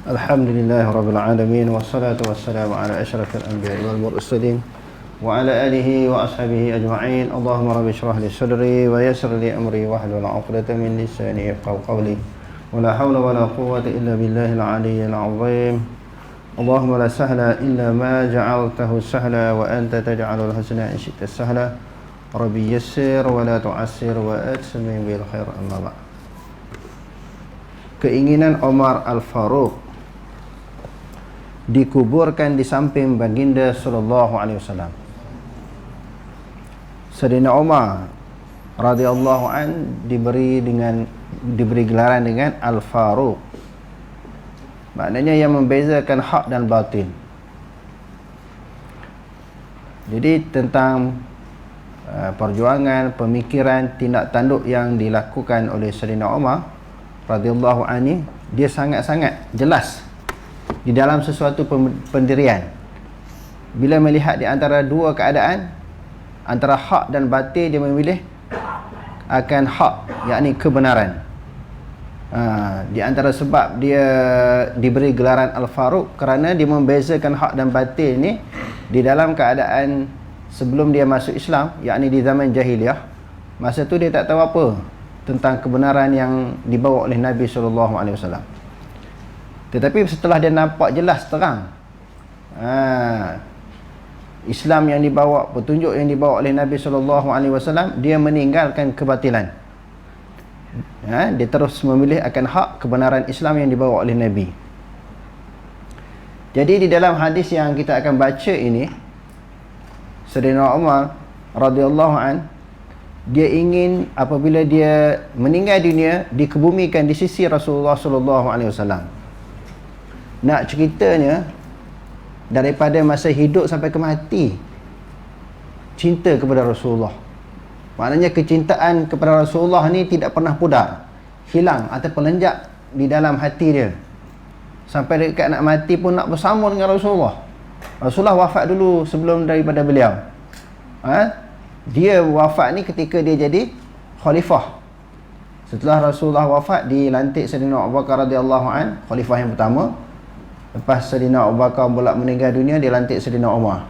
Alhamdulillah Rabbil Alamin. Wassalatu wassalamu ala ashrafil anbiya'i wal mursalin wa ala alihi wa ashabihi ajma'in. Allahumma rabbi shrah li sadri wa yassir li amri wahlul 'uqdatam min lisani yafqahu qawli. Wa la hawla wa la quwwata illa billahil 'aliyyil 'azim. Allahumma la sahla illa ma ja'altahu sahla wa anta taj'alul hazna in syi'ta sahla. Rabbi yassir wa la tu'assir wa atsmi bil khair. Amma ba'd. Keinginan Umar Al-Faruq dikuburkan di samping baginda sallallahu alaihi wasallam. Sayyidina Umar radhiyallahu an diberi gelaran dengan Al-Faruq. Maknanya yang membezakan hak dan batil. Jadi tentang perjuangan, pemikiran, tindak tanduk yang dilakukan oleh Sayyidina Umar radhiyallahu anhu, dia sangat-sangat jelas di dalam sesuatu pendirian. Bila melihat di antara dua keadaan, antara hak dan batil, dia memilih akan hak, yakni kebenaran. Di antara sebab dia diberi gelaran Al-Faruq kerana dia membezakan hak dan batil ni di dalam keadaan sebelum dia masuk Islam, yakni di zaman jahiliyah. Masa tu dia tak tahu apa tentang kebenaran yang dibawa oleh Nabi SAW. Tetapi setelah dia nampak jelas terang Islam yang dibawa, petunjuk yang dibawa oleh Nabi SAW, dia meninggalkan kebatilan. Dia terus memilih akan hak, kebenaran Islam yang dibawa oleh Nabi. Jadi di dalam hadis yang kita akan baca ini, Sayyidina Umar radhiyallahu an, dia ingin apabila dia meninggal dunia dikebumikan di sisi Rasulullah SAW. Nak ceritanya, daripada masa hidup sampai ke mati, cinta kepada Rasulullah. Maknanya kecintaan kepada Rasulullah ni tidak pernah pudar, hilang atau pelenjak di dalam hati dia. Sampai dekat nak mati pun nak bersama dengan Rasulullah. Rasulullah wafat dulu sebelum daripada beliau. Dia wafat ni ketika dia jadi khalifah. Setelah Rasulullah wafat, dilantik Sayyidina Abu Bakar radhiyallahu an, khalifah yang pertama. Lepas Sayyidina Abu Bakar pula meninggal dunia, dilantik Sayyidina Umar.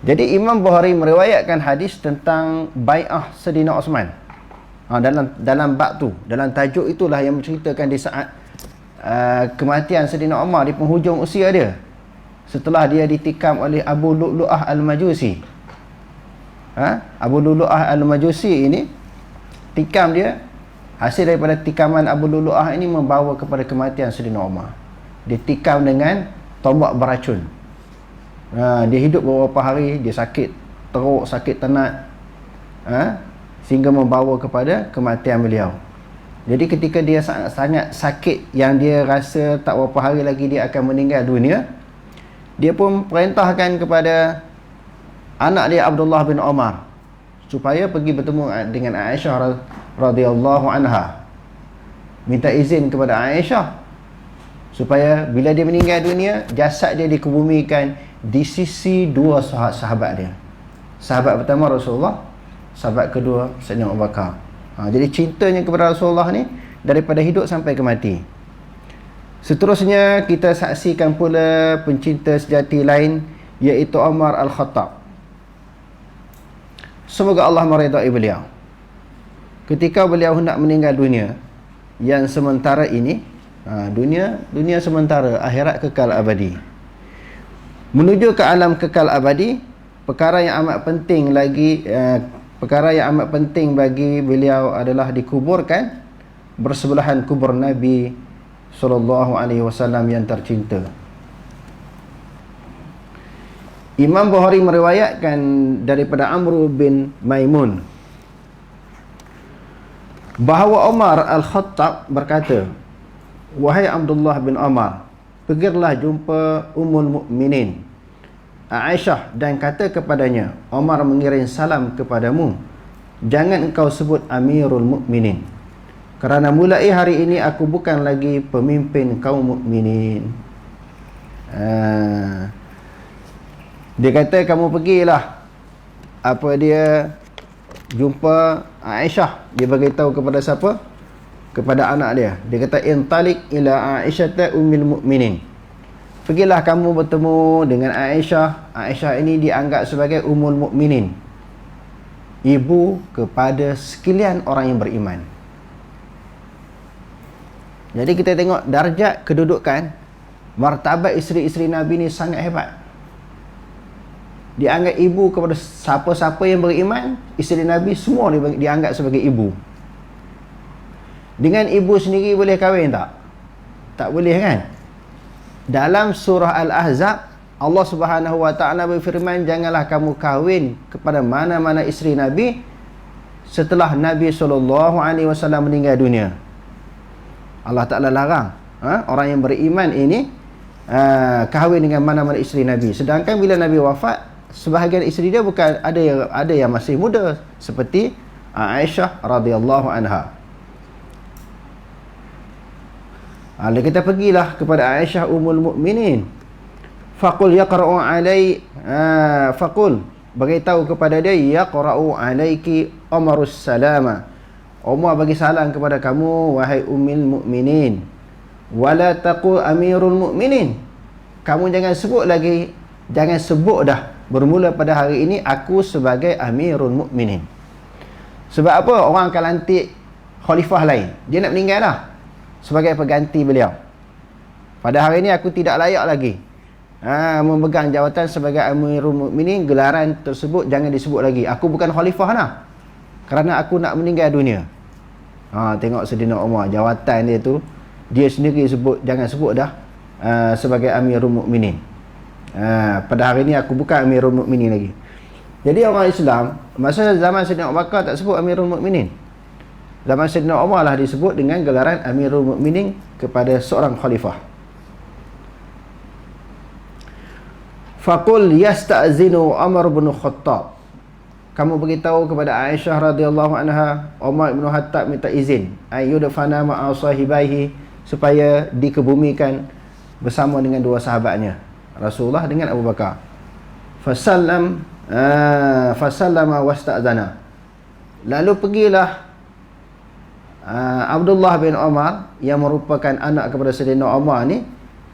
Jadi Imam Bukhari meriwayatkan hadis tentang bai'ah Sayyidina Uthman. Dalam bab tu, dalam tajuk itulah yang menceritakan di saat kematian Sayyidina Umar di penghujung usia dia, setelah dia ditikam oleh Abu Lu'lu'ah Al-Majusi. Abu Lu'lu'ah Al-Majusi ini tikam dia. Hasil daripada tikaman Abu Lu'lu'ah ini membawa kepada kematian Sayyidina Umar. Dia tikam dengan tombak beracun. Dia hidup beberapa hari, dia sakit teruk, sakit tenat, sehingga membawa kepada kematian beliau. Jadi ketika dia sangat-sangat sakit, yang dia rasa tak beberapa hari lagi dia akan meninggal dunia, dia pun perintahkan kepada anak dia Abdullah bin Umar supaya pergi bertemu dengan Aisyah radhiyallahu anha. Minta izin kepada Aisyah supaya bila dia meninggal dunia, jasad dia dikebumikan di sisi dua sahabat dia. Sahabat pertama Rasulullah, sahabat kedua Sayyidina Abu Bakar. Jadi cintanya kepada Rasulullah ni daripada hidup sampai ke mati. Seterusnya kita saksikan pula pencinta sejati lain, iaitu Umar Al-Khattab. Semoga Allah meridai beliau. Ketika beliau hendak meninggal dunia yang sementara ini, dunia sementara, akhirat kekal abadi, menuju ke alam kekal abadi, perkara yang amat penting bagi beliau adalah dikuburkan bersebelahan kubur Nabi SAW yang tercinta. Imam Bukhari meriwayatkan daripada Amr bin Maimun bahawa Umar Al-Khattab berkata, "Wahai Abdullah bin Umar, pergilah jumpa Ummul Mukminin Aisyah dan kata kepadanya, Umar mengirim salam kepadamu. Jangan engkau sebut Amirul Mukminin, kerana mulai hari ini aku bukan lagi pemimpin kaum mukminin." Dia kata, kamu pergilah, dia jumpa Aisyah. Dia beritahu kepada siapa? kepada anak dia. Dia kata, intalik ila Aisyata ummil mu'minin. Pergilah kamu bertemu dengan Aisyah. Aisyah ini dianggap sebagai ummul mukminin, ibu kepada sekalian orang yang beriman. Jadi kita tengok darjat kedudukan, martabat isteri-isteri Nabi ni sangat hebat. Dianggap ibu kepada siapa-siapa yang beriman. Isteri Nabi semua dianggap sebagai ibu. Dengan ibu sendiri boleh kahwin tak? Tak boleh kan? Dalam surah Al-Ahzab, Allah Subhanahu wa taala berfirman, janganlah kamu kahwin kepada mana-mana isteri Nabi setelah Nabi SAW meninggal dunia. Allah Ta'ala larang orang yang beriman ini kahwin dengan mana-mana isteri Nabi. Sedangkan bila Nabi wafat, sebahagian isteri dia bukan ada yang masih muda, seperti Aisyah radhiyallahu anha. Lalu kita pergilah kepada Aisyah ummul mukminin. Faqul yaqra'u alai faqul, beritahu kepada dia, yaqra'u alaiki Umarus salama, Umar bagi salam kepada kamu, wahai ummul mukminin. Wala taqul amirul mukminin, kamu jangan sebut dah bermula pada hari ini aku sebagai amirul mukminin. Sebab apa? Orang akan lantik khalifah lain, dia nak meninggal dah, sebagai pengganti beliau. Pada hari ini aku tidak layak lagi memegang jawatan sebagai amirul mukminin. Gelaran tersebut jangan disebut lagi. Aku bukan khalifah dah, kerana aku nak meninggal dunia. Tengok Saidina Umar, jawatan dia tu dia sendiri sebut, jangan sebut dah sebagai amirul mukminin. Pada hari ini aku bukan amirul mukminin lagi. Jadi orang Islam masa zaman Saidina Abu Bakar tak sebut amirul mukminin. Zaman Saidina Umar lah disebut dengan gelaran amirul mukminin kepada seorang khalifah. Faqul yasta'zinu Umar bin Khattab, kamu beritahu kepada Aisyah radhiyallahu anha, Umar bin Khattab minta izin ayyudfana ma'a sahibaihi, supaya dikebumikan bersama dengan dua sahabatnya, Rasulullah dengan Abu Bakar. Fasallama wasta'zana, lalu pergilah Abdullah bin Umar yang merupakan anak kepada Saidina Umar ni,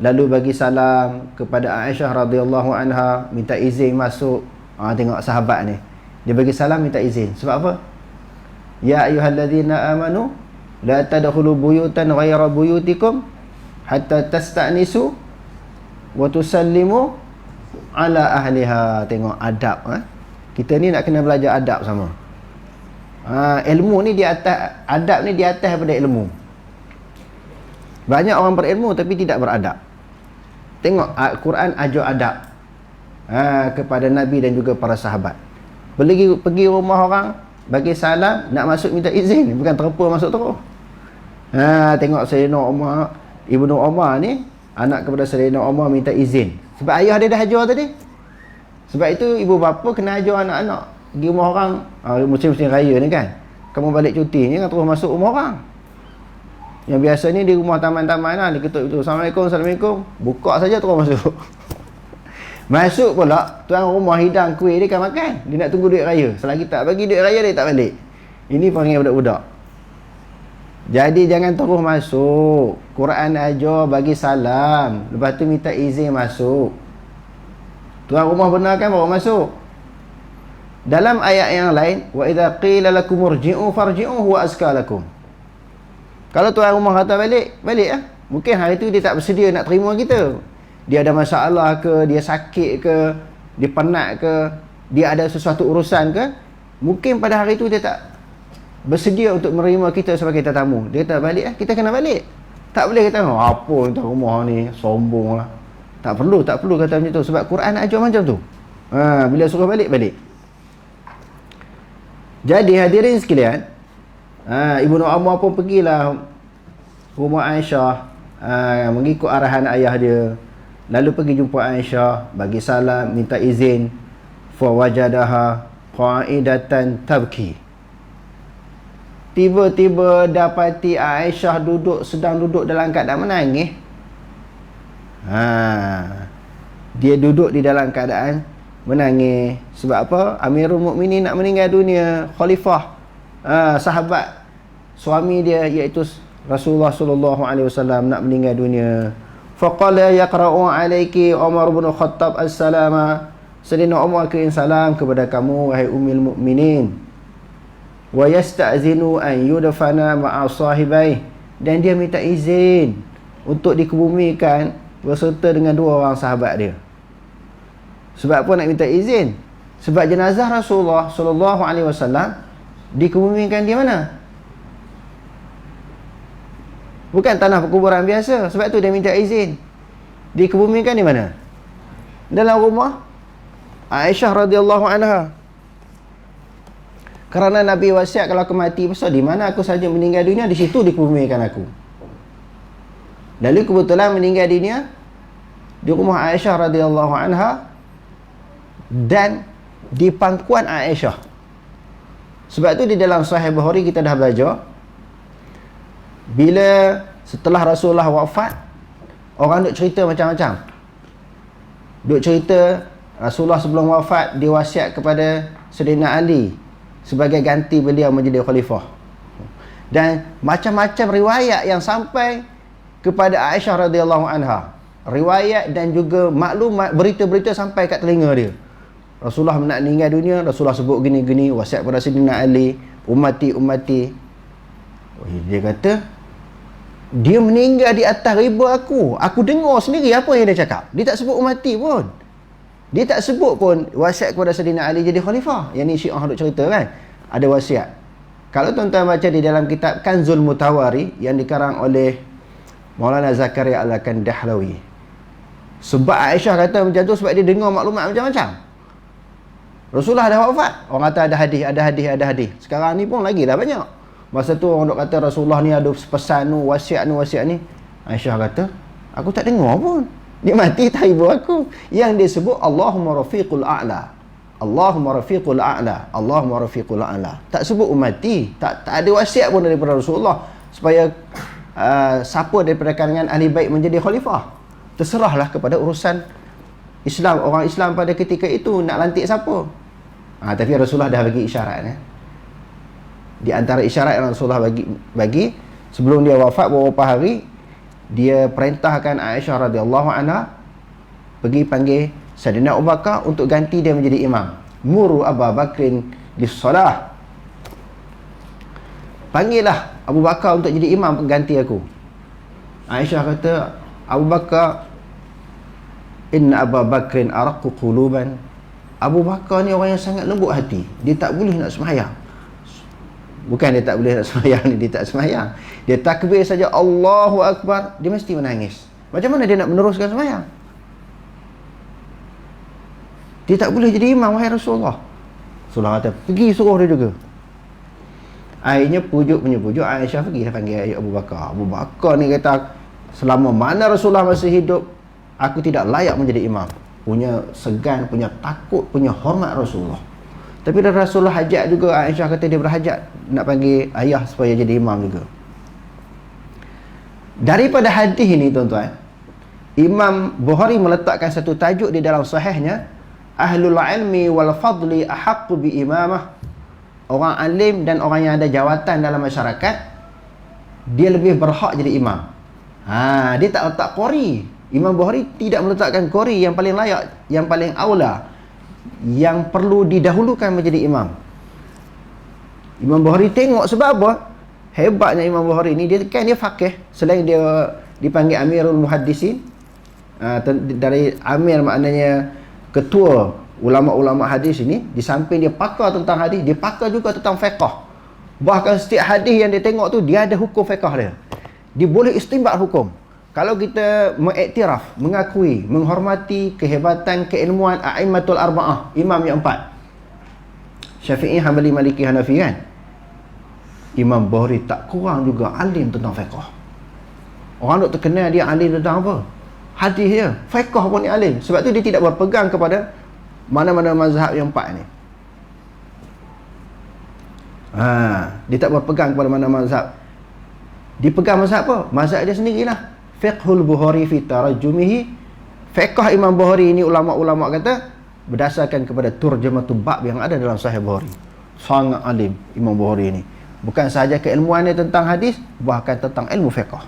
lalu bagi salam kepada Aisyah radhiyallahu anha, minta izin masuk. Tengok sahabat ni, dia bagi salam minta izin. Sebab apa? Ya ayyuhalladzina amanu la tadkhulu buyutan ghayra buyutikum hatta tasta'nisu wa tusallimu ala ahliha. Tengok adab. Kita ni nak kena belajar adab sama. Ilmu ni di atas, adab ni di atas daripada ilmu. Banyak orang berilmu tapi tidak beradab. Tengok Al-Quran ajar adab kepada Nabi dan juga para sahabat. Pergi rumah orang, bagi salam, nak masuk minta izin, bukan terpa masuk terus. Tengok Sayyidina Umar, Ibnu Umar ni anak kepada Sayyidina Umar minta izin. Sebab ayah dia dah ajar tadi. Sebab itu ibu bapa kena ajar anak-anak. Pergi rumah orang, musim-musim raya ni kan, kamu balik cuti ni kan terus masuk rumah orang. Yang biasa ni di rumah taman-taman lah, dia ketuk itu, Assalamualaikum, buka saja terus masuk. Masuk pula, tuan rumah hidang kuih dia kan makan. Dia nak tunggu duit raya. Selagi tak bagi duit raya, dia tak balik. Ini panggil budak-budak. Jadi jangan terus masuk. Quran ajar bagi salam, lepas tu minta izin masuk. Tuan rumah benarkan baru masuk. Dalam ayat yang lain, wa idza qila lakum irji'u farji'u huwa azka lakum. Kalau tuan rumah kata balik, balik lah. Mungkin hari tu dia tak bersedia nak terima kita. Dia ada masalah ke, dia sakit ke, dia penat ke, dia ada sesuatu urusan ke, mungkin pada hari tu dia tak bersedia untuk menerima kita sebagai tetamu. Dia kata balik lah, kita kena balik. Tak boleh kata, apa tuan rumah ni, sombong lah. Tak perlu kata macam tu. Sebab Quran ajar macam tu. Bila suruh balik, balik. Jadi hadirin sekalian, Ibnu Umar pun pergilah rumah Aisyah, mengikut arahan ayah dia. Lalu pergi jumpa Aisyah, bagi salam, minta izin. Fa wajadaha qa'idatan tabki. Tiba-tiba dapati Aisyah sedang duduk dalam keadaan menangis. Dia duduk di dalam keadaan menangis. Sebab apa? Amirul Mukminin nak meninggal dunia, khalifah, sahabat suami dia iaitu Rasulullah sallallahu alaihi wasallam nak meninggal dunia. Faqala yaqra'u alayki Umar bin Khattab as-salama. Sayyidina Umar kirim salam kepada kamu wahai ummul mukminin. Wa yasta'zinu an yudfana ma'a sahibai, dan dia minta izin untuk dikebumikan berserta dengan dua orang sahabat dia. Sebab apa nak minta izin? Sebab jenazah Rasulullah sallallahu alaihi wasallam dikebumikan di mana? Bukan tanah perkuburan biasa. Sebab tu dia minta izin. Dikebumikan di mana? Dalam rumah Aisyah radhiyallahu anha. Kerana Nabi wasiat kalau aku mati besar, di mana aku saja meninggal dunia, di situ dikebumikan aku. Lalu kebetulan meninggal dunia di rumah Aisyah radhiyallahu anha dan di pangkuan Aisyah. Sebab tu di dalam Sahih Bukhari kita dah belajar, bila setelah Rasulullah wafat, orang duk cerita macam-macam. Duk cerita Rasulullah sebelum wafat dia wasiat kepada Sayyidina Ali sebagai ganti beliau menjadi khalifah. Dan macam-macam riwayat yang sampai kepada Aisyah radhiyallahu anha. Riwayat dan juga maklumat, berita-berita sampai kat telinga dia. Rasulullah nak meninggal dunia, Rasulullah sebut gini-gini, wasiat kepada Sayyidina Ali, ummati. Dia kata, dia meninggal di atas riba aku. Aku dengar sendiri apa yang dia cakap. Dia tak sebut ummati pun. Dia tak sebut pun wasiat kepada Sayyidina Ali jadi khalifah. Yang ni Syiah duk cerita kan. Ada wasiat. Kalau tuan-tuan baca di dalam kitab Kanzul Mutawari yang dikarang oleh Maulana Zakaria Al-Kandahlawi. Sebab Aisyah kata macam tu sebab dia dengar maklumat macam-macam. Rasulullah dah wafat. Orang kata ada hadis. Sekarang ni pun lagi dah banyak. Masa tu orang duk kata Rasulullah ni ada pesan ni, wasiat ni. Aisyah kata, aku tak dengar pun. Dia mati tak ibu aku. Yang dia sebut Allahumma rafiqul a'la. Tak sebut ummati. Tak ada wasiat pun daripada Rasulullah supaya siapa daripada kalangan ahli bait menjadi khalifah. Terserahlah kepada urusan Islam, orang Islam pada ketika itu nak lantik siapa. Tapi Rasulullah dah bagi isyarat. Di antara isyarat yang Rasulullah bagi sebelum dia wafat beberapa hari, dia perintahkan Aisyah radhiyallahu anha pergi panggil Sayyidina Abu Bakar untuk ganti dia menjadi imam. Muru Abu Bakrin lis-salah. Panggillah Abu Bakar untuk jadi imam pengganti aku. Aisyah kata, Abu Bakar, inna Abu Bakrin araqqu quluban. Abu Bakar ni orang yang sangat lembut hati. Dia tak boleh nak sembahyang. Bukan dia tak boleh nak sembahyang ni, dia tak sembahyang. Dia takbir saja Allahu Akbar, dia mesti menangis. Macam mana dia nak meneruskan sembahyang? Dia tak boleh jadi imam, wahai Rasulullah. Rasulullah kata, pergi suruh dia juga. Akhirnya pujuk Aisyah pergi dah panggil Abu Bakar. Abu Bakar ni kata, selama mana Rasulullah masih hidup, aku tidak layak menjadi imam. Punya segan, punya takut, punya hormat Rasulullah. Tapi dah Rasulullah hajat juga. Aisyah kata dia berhajat nak panggil ayah supaya jadi imam juga. Daripada hadis ini tuan-tuan, Imam Bukhari meletakkan satu tajuk di dalam sahihnya, Ahlul ilmi wal fadli ahaqqu bi imamah. Orang alim dan orang yang ada jawatan dalam masyarakat, dia lebih berhak jadi imam. Dia tak letak qori. Imam Bukhari tidak meletakkan qori yang paling layak, yang paling aula, yang perlu didahulukan menjadi imam. Imam Bukhari tengok sebab apa? Hebatnya Imam Bukhari ni, dia faqih. Selain dia dipanggil Amirul Muhaddisin, dari Amir maknanya ketua ulama-ulama hadis ini, di samping dia pakar tentang hadis, dia pakar juga tentang fiqh. Bahkan setiap hadis yang dia tengok tu, dia ada hukum fiqh dia. Dia boleh istinbat hukum. Kalau kita mengiktiraf, mengakui, menghormati kehebatan, keilmuan a'immatul arba'ah, imam yang 4, Syafi'i, Hanbali, Maliki, Hanafi kan, Imam Bukhari tak kurang juga alim tentang fiqh. Orang duk terkenal dia alim tentang apa? Hadis dia. Fiqh pun dia alim. Sebab tu dia tidak berpegang kepada mana-mana mazhab yang 4 ni. Dia tak berpegang kepada mana mazhab. Dia pegang mazhab apa? Mazhab dia sendirilah. Fiqhul Bukhari fi tarajjumihi. Fiqh Imam Bukhari ini ulama-ulama kata berdasarkan kepada turjamatul bab yang ada dalam Sahih Bukhari. Sangat alim Imam Bukhari ini. Bukan sahaja keilmuan dia tentang hadis, bahkan tentang ilmu fiqh.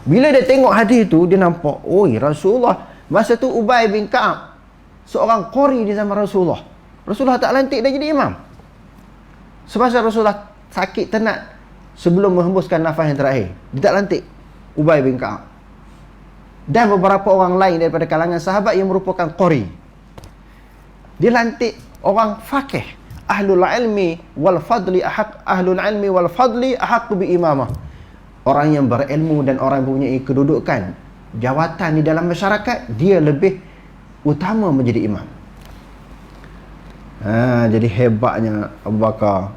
Bila dia tengok hadis tu, dia nampak, oi, Rasulullah masa tu Ubay bin Ka'ab seorang qari di zaman Rasulullah. Rasulullah tak lantik dia jadi imam. Semasa Rasulullah sakit tenat sebelum menghembuskan nafas yang terakhir, dia tak lantik Ubay bin Ka'ab. Dan beberapa orang lain daripada kalangan sahabat yang merupakan qari. Dia lantik orang faqih. Ahlul ilmi wal fadli ahaq bi imamah. Orang yang berilmu dan orang yang mempunyai kedudukan jawatan di dalam masyarakat, dia lebih utama menjadi imam. Jadi hebatnya Abu Bakar.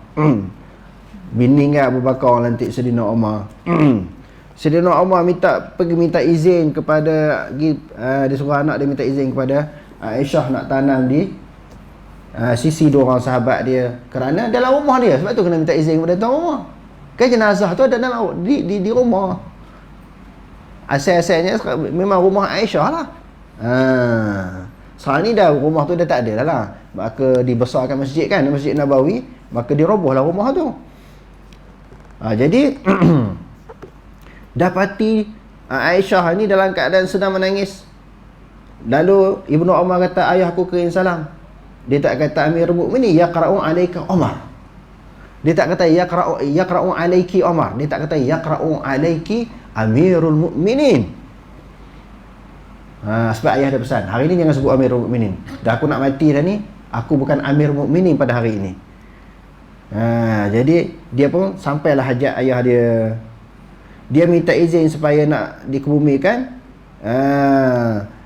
Bini kan Abu Bakar orang lantik Sayyidina Umar. Sayyidina Umar pergi minta izin kepada dia suruh anak dia minta izin kepada Aisyah nak tanam di sisi dua orang sahabat dia, kerana dalam rumah dia. Sebab tu kena minta izin kepada tuan rumah. Kan jenazah tu ada dalam di rumah. Asal-asalnya memang rumah Aisyah lah. Sekarang ni dah rumah tu dah tak ada lah. Maka dibesarkan masjid kan, Masjid Nabawi, maka dirobohlah rumah tu. Jadi dapati Aisyah ni dalam keadaan sedang menangis. Lalu Ibnu Umar kata, ayah aku kirim salam. Dia tak kata Amirul Mukminin yaqra'u alaika Umar. Dia tak kata yaqra'u alaiki Umar. Dia tak kata yaqra'u alaiki Amirul Mukminin. Sebab ayah ada pesan, hari ni jangan sebut Amirul Mukminin. Dah aku nak mati dah ni, aku bukan Amirul Mukminin pada hari ini. Jadi dia pun sampailah hajat ayah dia. Dia minta izin supaya nak dikebumikan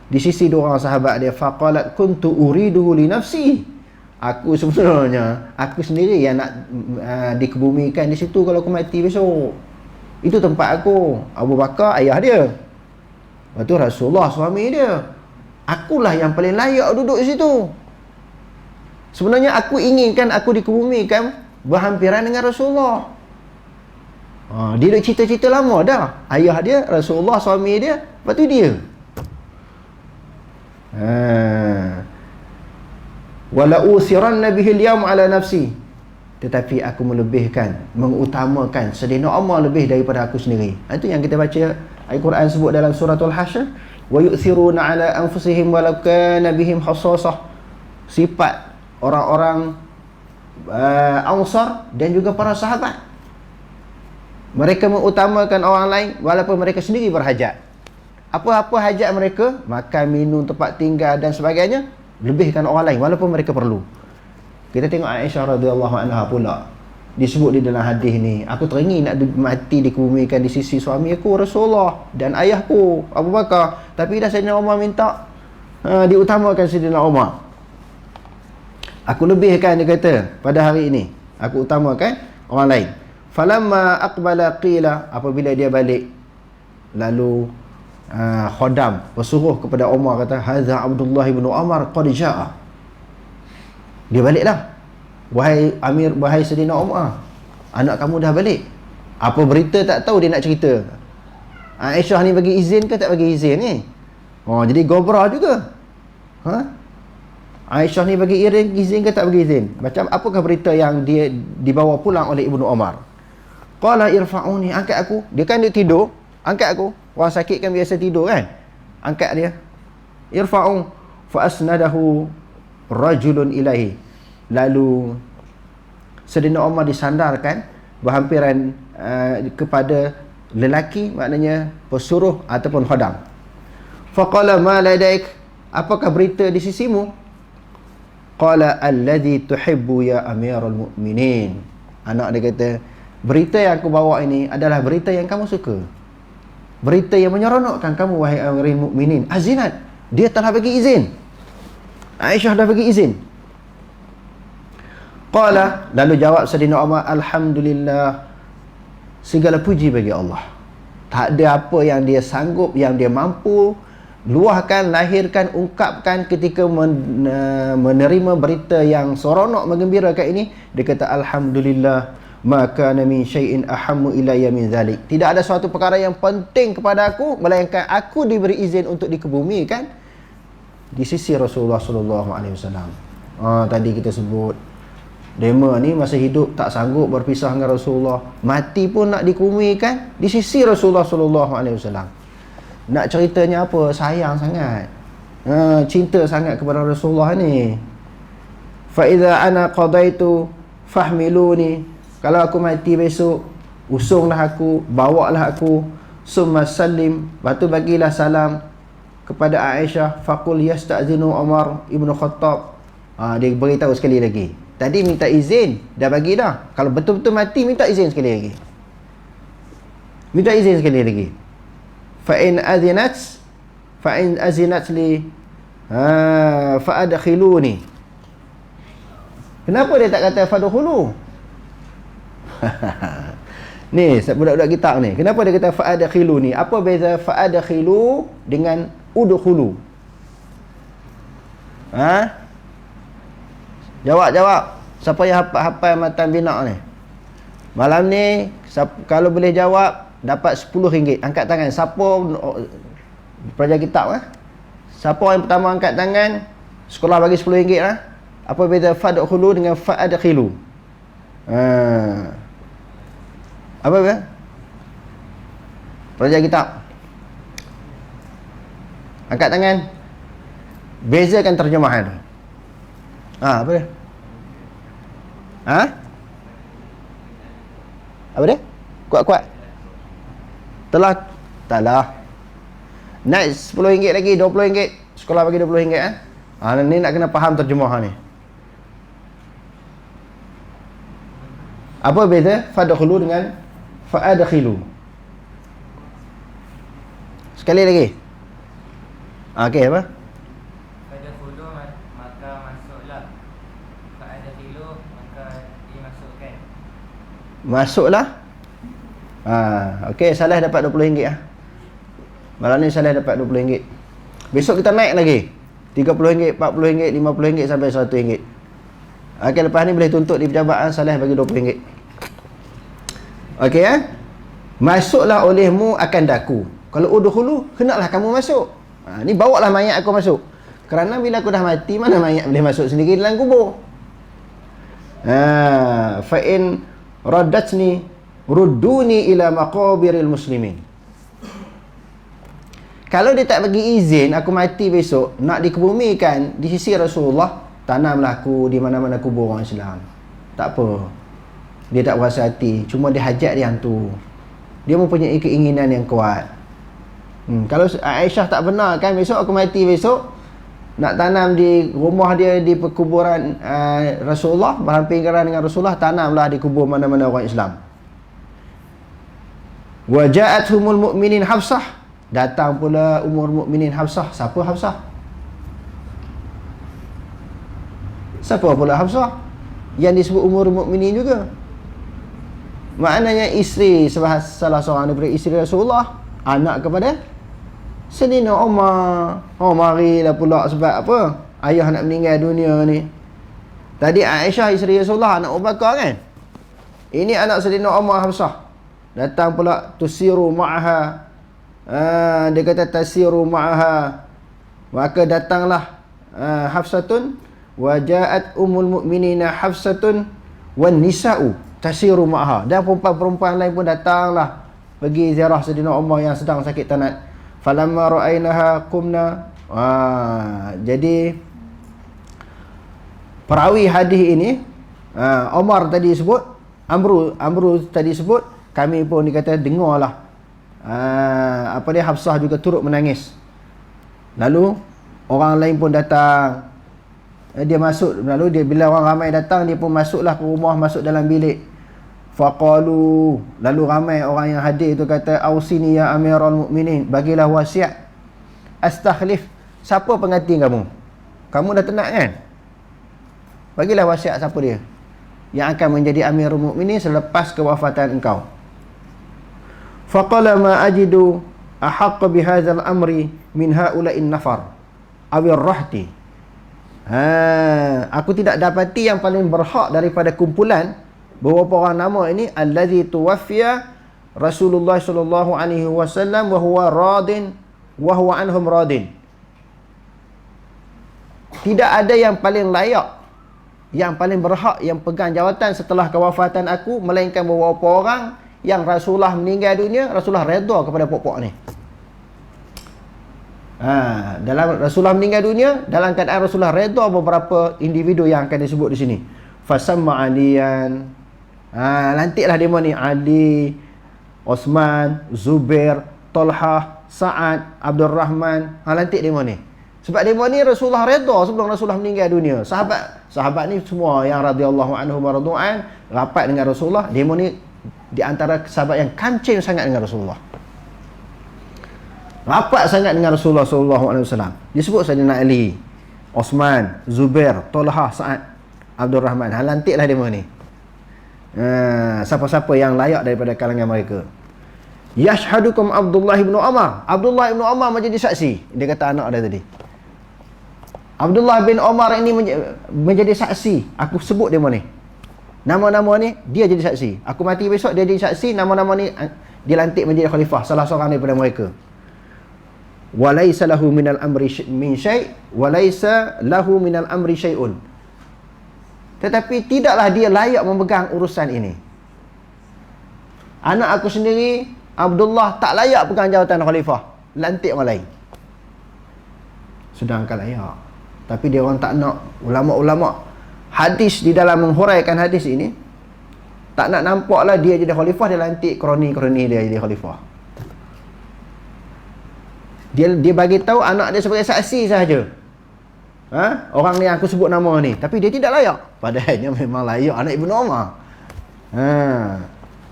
di sisi dua orang sahabat dia. Faqalat kuntu uriduhu li nafsi. Aku sebenarnya, aku sendiri yang nak dikebumikan di situ kalau aku mati besok. Itu tempat aku. Abu Bakar ayah dia, lepas tu Rasulullah suami dia. Akulah yang paling layak duduk di situ. Sebenarnya aku inginkan aku dikebumikan berhampiran dengan Rasulullah. Dia duduk cerita-cerita lama dah. Ayah dia, Rasulullah suami dia, lepas tu dia. Wala usiranna bihi al-yawm ala nafsi. Tetapi aku mengutamakan Sayyidina Umar lebih daripada aku sendiri. Itu yang kita baca Al-Quran sebut dalam suratul Hasyr, wa yu'thiruna ala anfusihim walau kana bihim khassasah. Sifat orang-orang Ansar dan juga para sahabat, mereka mengutamakan orang lain walaupun mereka sendiri berhajat. Apa-apa hajat mereka, makan, minum, tempat tinggal dan sebagainya, lebihkan orang lain walaupun mereka perlu. Kita tengok Aisyah radhiyallahu anha pula, disebut di dalam hadis ni, aku teringin nak mati dikebumikan di sisi suami aku Rasulullah dan ayahku Abu Bakar, tapi dah Sayyidina Umar minta diutamakan Sayyidina Umar. Aku lebihkan, dia kata, pada hari ini aku utamakan orang lain. Falamma aqbala qila, apabila dia balik, lalu khodam bersuruh kepada Umar, kata, hadza Abdullah ibn Umar qad jaa. Dia baliklah. Wahai Sayyidina Umar, anak kamu dah balik. Apa berita tak tahu, dia nak cerita. Aisyah ni bagi izin ke tak bagi izin ni? Jadi gobra juga. Aisyah ni bagi izin ke tak bagi izin? Macam apakah berita yang dia dibawa pulang oleh Ibnu Umar? Qala irfa'uni, angkat aku. Dia kan dia tidur, angkat aku. Orang sakit kan biasa tidur kan? Angkat dia. Irfa'u fa asnadahu rajulun ilaihi. Lalu Sayyidina Umar disandarkan berhampiran kepada lelaki, maknanya pesuruh ataupun khadam. Faqala ma ladaik, apakah berita di sisimu? Qala alladhi tuhibbu ya Amirul Mukminin. Anak dia kata, berita yang aku bawa ini adalah berita yang kamu suka, berita yang menyeronokkan kamu wahai Amirul Mukminin. Azinat, dia telah bagi izin. Aisyah dah bagi izin. Qala, lalu jawab Sayyidina Umar, alhamdulillah, segala puji bagi Allah. Tak ada apa yang dia sanggup, yang dia mampu luahkan, lahirkan, ungkapkan ketika menerima berita yang seronok menggembirakan ini. Dia kata, alhamdulillah, maka min syai'in ahammu ilayya min zalik. Tidak ada suatu perkara yang penting kepada aku melainkan aku diberi izin untuk dikebumikan di sisi Rasulullah sallallahu alaihi wasallam. Tadi kita sebut Dema ni masa hidup tak sanggup berpisah dengan Rasulullah, mati pun nak dikumikan di sisi Rasulullah sallallahu alaihi wasallam. Nak ceritanya apa? Sayang sangat, cinta sangat kepada Rasulullah ni. Fa idza ana qadaitu fahmiluni, kalau aku mati besok, usunglah aku, bawalah aku, summa sallim, batu bagilah salam kepada Aisyah, faqul yasta'zinu Umar ibn Khattab. Dia beritahu sekali lagi. Tadi minta izin, dah bagi dah. Kalau betul-betul mati, minta izin sekali lagi. Minta izin sekali lagi. Fa in azinat li fa adkhiluni. Kenapa dia tak kata fadkhulu? Ni budak-budak kitab ni. Kenapa dia kata fa adkhiluni? Apa beza fa adkhilu dengan udkhulu? Jawab. Siapa yang hafal matan bina ni? Malam ni kalau boleh jawab dapat RM10. Angkat tangan. Siapa pelajar kitab Siapa yang pertama angkat tangan, sekolah bagi RM10 Apa beza fadkhulu dengan fa'adkhilu? Apa beza? Pelajar kitab. Angkat tangan. Bezakan terjemahan. Apa dia? Apa dia? Kuat-kuat. Taklah. Naik RM10 lagi, RM20. Sekolah bagi RM20. Ni nak kena faham terjemahan ni. Apa beza fadkhulu dengan fa'adkhilu? Sekali lagi. Okey, apa? Fadkhulu maka masuklah. Fa'adkhilu maka dimasukkan. Masuklah. Okey, Saleh dapat RM20 Malam ni Saleh dapat RM20. Besok kita naik lagi. RM30, RM40, RM50 sampai RM100. Okey, lepas ni boleh tuntut di pejabat Saleh bagi RM20. Okey Masuklah olehmu akan daku. Kalau udkhulu, kenalah kamu masuk. Ni bawalah mayat aku masuk. Kerana bila aku dah mati, mana mayat boleh masuk sendiri dalam kubur. Fa in raddatni rudduni ila maqabiril muslimin. Kalau dia tak bagi izin aku mati besok nak dikebumikan di sisi Rasulullah, tanamlah aku di mana-mana kubur orang Islam. Tak apa. Dia tak berasa hati, cuma dia hajat dia hantu. Dia mempunyai keinginan yang kuat. Kalau Aisyah tak benar kan, besok aku mati besok nak tanam di rumah dia di perkuburan Rasulullah, berhampir-hampir dengan Rasulullah, tanamlah di kubur mana-mana orang Islam. Wa ja'athumul mu'minin Hafsah, datang pula umur mukminin Hafsah. Siapa Hafsah? Siapa pula Hafsah? Yang disebut umur mukminin juga. Maknanya isteri salah seorang daripada isteri Rasulullah, anak kepada Sayyidina Umar. Marilah pula sebab apa? Ayah nak meninggal dunia ni. Tadi Aisyah isteri Rasulullah, anak Abu Bakar kan? Ini anak Sayyidina Umar, Hafsah. Datang pula tusiru ma'aha. Dia kata tasiru ma'aha. Maka datanglah Hafsatun wa ja'at ummul mu'minina Hafsatun wan nisa'u tasiru ma'aha. Dan perempuan-perempuan lain pun datanglah pergi ziarah Sayyidina Umar yang sedang sakit tanat. Falamma ra'ainaha qumna. Jadi perawi hadis ini, Umar tadi sebut, Amru tadi sebut, kami pun dikata dengarlah. Hafsah juga turut menangis. Lalu orang lain pun datang. Dia masuk, lalu dia bila orang ramai datang, dia pun masuklah ke rumah, masuk dalam bilik. Faqalu, lalu ramai orang yang hadir itu kata, ausini ya amirul mukminin, bagilah wasiat. Astakhlif, siapa pengganti kamu? Kamu dah tenang kan? Bagilah wasiat siapa dia yang akan menjadi amirul mukminin selepas kewafatan engkau. Faqala ma ajidu ahaqqa bihadzal amri min haula'in nafar awir rahti. Aku tidak dapati yang paling berhak daripada kumpulan beberapa orang nama ini, allazi tuwaffiya Rasulullah sallallahu alaihi wasallam wa huwa radin wa huwa anhum radin. Tidak ada yang paling layak yang paling berhak yang pegang jawatan setelah kewafatan aku melainkan beberapa orang yang Rasulullah meninggal dunia, Rasulullah redha kepada pokok ni. Dalam Rasulullah meninggal dunia, dalam keadaan Rasulullah redha beberapa individu yang akan disebut di sini. Fasamma Aliyan. Lantiklah demo ni Ali, Osman, Zubair, Talhah, Sa'ad, Abdul Rahman. Lantik demo ni. Sebab demo ni Rasulullah redha sebelum Rasulullah meninggal dunia. Sahabat ni semua yang radhiyallahu anhum wa radu'an rapat dengan Rasulullah. Demo ni di antara sahabat yang kancing sangat dengan Rasulullah. Rapat sangat dengan Rasulullah sallallahu alaihi wasallam. Disebut Sayyidina Ali, Osman, Zubair, Talhah, Sa'ad, Abdul Rahman. Lantiklah demo ni. Siapa-siapa yang layak daripada kalangan mereka. Yashhadukum Abdullah ibn Umar. Abdullah ibn Umar menjadi saksi. Dia kata anak dia tadi. Abdullah bin Umar ini menjadi saksi. Aku sebut demo ni. Nama-nama ni dia jadi saksi. Aku mati besok dia jadi saksi. Nama-nama ni dilantik menjadi khalifah, salah seorang daripada mereka. Walaysa lahu minal amri min syai' walaysa lahu minal amri syai'un. Tetapi tidaklah dia layak memegang urusan ini. Anak aku sendiri Abdullah tak layak pegang jawatan khalifah, lantik orang lain. Sedangkan layak. Tapi dia orang tak nak. Ulama-ulama hadis di dalam menghuraikan hadis ini tak nak nampaklah dia jadi khalifah, dia lantik kroni-kroni dia jadi khalifah. Dia bagi tahu anak dia sebagai saksi sahaja. Orang ni yang aku sebut nama ni, tapi dia tidak layak. Padahalnya memang layak, anak Ibnu Umar.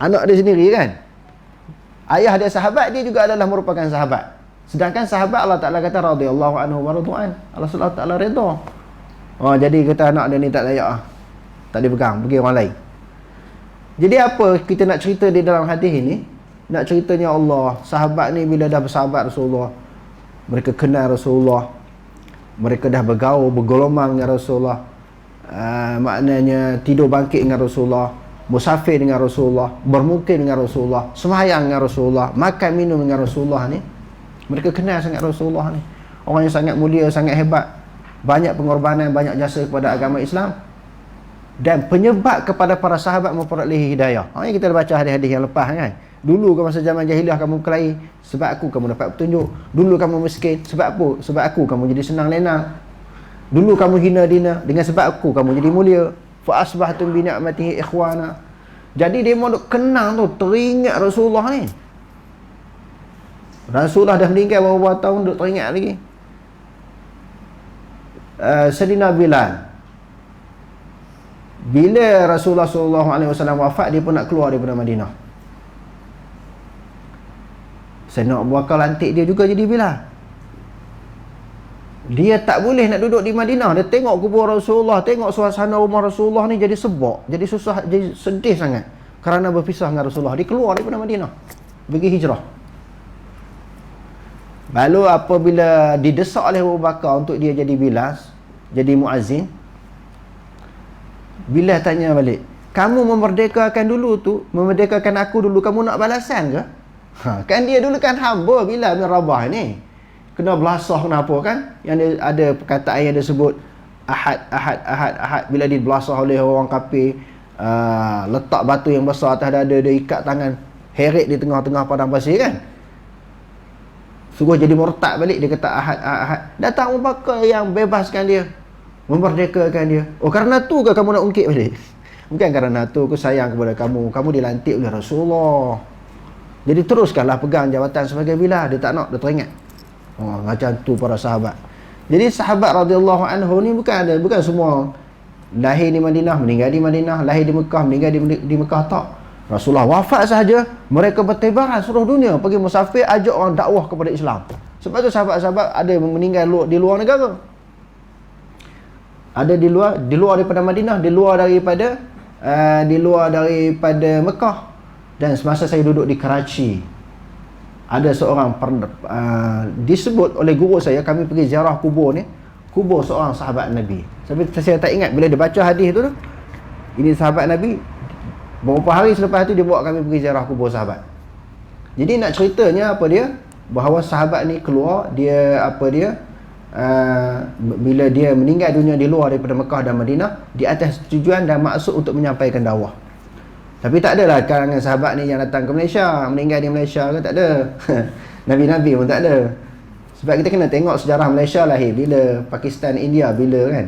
Anak dia sendiri kan. Ayah dia sahabat, dia juga adalah merupakan sahabat. Sedangkan sahabat Allah Ta'ala kata radhiyallahu anhu wa radu'an. Allah Ta'ala redha. Jadi kata anak dia ni tak layak, tak dipegang, bagi orang lain. Jadi apa kita nak cerita di dalam hadis ini? Nak ceritanya Allah, sahabat ni bila dah bersahabat Rasulullah, mereka kenal Rasulullah, mereka dah bergaul, bergolomang dengan Rasulullah, maknanya tidur bangkit dengan Rasulullah, musafir dengan Rasulullah, bermukim dengan Rasulullah, sembahyang dengan Rasulullah, makan minum dengan Rasulullah ni. Mereka kenal sangat Rasulullah ni. Orang yang sangat mulia, sangat hebat. Banyak pengorbanan, banyak jasa kepada agama Islam. Dan penyebab kepada para sahabat memperolehi hidayah. Ini kita dah baca hadis-hadis yang lepas kan. Dulu ke masa zaman jahiliah kamu berkelahi, sebab aku kamu dapat petunjuk. Dulu kamu miskin, sebab apa? Sebab aku kamu jadi senang lenang. Dulu kamu hina dina, dengan sebab aku kamu jadi mulia. Fa asbahtum bi ni'matihi ikhwana. Jadi dia mau kenang tu, teringat Rasulullah ni. Rasulullah dah meninggal beberapa tahun, duk teringat lagi. Sayyidina Bilal, bila Rasulullah SAW wafat, dia pun nak keluar daripada Madinah. Sayyidina Abu Bakar lantik dia juga jadi Bilal. Dia tak boleh nak duduk di Madinah. Dia tengok kubur Rasulullah, tengok suasana rumah Rasulullah ni jadi sebab, jadi susah, jadi sedih sangat kerana berpisah dengan Rasulullah. Dia keluar daripada Madinah, pergi hijrah. Lalu apabila didesak oleh Abu Bakar untuk dia jadi Bilal, jadi muazzin, Bilal tanya balik, kamu memerdekakan dulu tu, memerdekakan aku dulu, kamu nak balasan ke? Kan dia dulu kan hamba Bilal bin Rabah ni, kena belasah kenapa kan? Yang dia ada perkataan yang dia sebut ahad. Bila dia belasah oleh orang kafir, letak batu yang besar atas dada dia, ikat tangan, heret di tengah-tengah padang pasir kan? Suruh jadi murtad balik, dia kata ahad. Datang Abu Bakar yang bebaskan dia, memerdekakan dia. Oh, kerana tu ke kamu nak ungkit balik? Bukan kerana tu, aku sayang kepada kamu, kamu dilantik oleh Rasulullah. Jadi teruskanlah pegang jawatan sebagai Bilal. Dia tak nak, dia teringat. Macam tu para sahabat. Jadi sahabat radhiyallahu anhu ni bukan semua lahir di Madinah, meninggal di Madinah, lahir di Mekah, meninggal di Mekah, tak. Rasulullah wafat sahaja, mereka bertebaran seluruh dunia, pergi musafir, ajak orang dakwah kepada Islam. Sebab tu sahabat-sahabat ada yang meninggal di luar negara. Ada di luar daripada Madinah, di luar daripada Mekah. Dan semasa saya duduk di Karachi, ada seorang disebut oleh guru saya, kami pergi ziarah kubur ni, kubur seorang sahabat Nabi. Saya tak ingat bila dia baca hadis tu, ini sahabat Nabi. Beberapa hari selepas tu dia bawa kami pergi ziarah kubur sahabat. Jadi nak ceritanya apa dia? Bahawa sahabat ni keluar, dia bila dia meninggal dunia di luar daripada Mekah dan Madinah di atas tujuan dan maksud untuk menyampaikan dakwah. Tapi tak adalah kalangan sahabat ni yang datang ke Malaysia, meninggal di Malaysia ke, tak ada. Nabi-Nabi pun tak ada. Sebab kita kena tengok sejarah Malaysia lahir bila, Pakistan, India bila kan.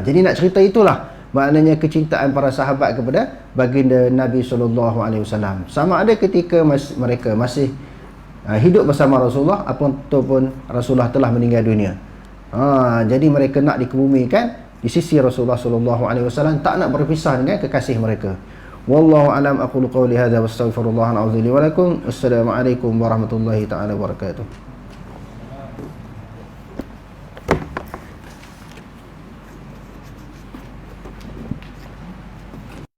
Jadi nak cerita itulah maknanya kecintaan para sahabat kepada baginda Nabi SAW. Sama ada ketika mereka masih hidup bersama Rasulullah ataupun Rasulullah telah meninggal dunia. Jadi mereka nak dikebumikan di sisi Rasulullah SAW, tak nak berpisah dengan kekasih mereka. Wallahu alam, aqulu qawli hadza wastaghfirullahal azim li wa lakum. Assalamualaikum warahmatullahi taala wabarakatuh.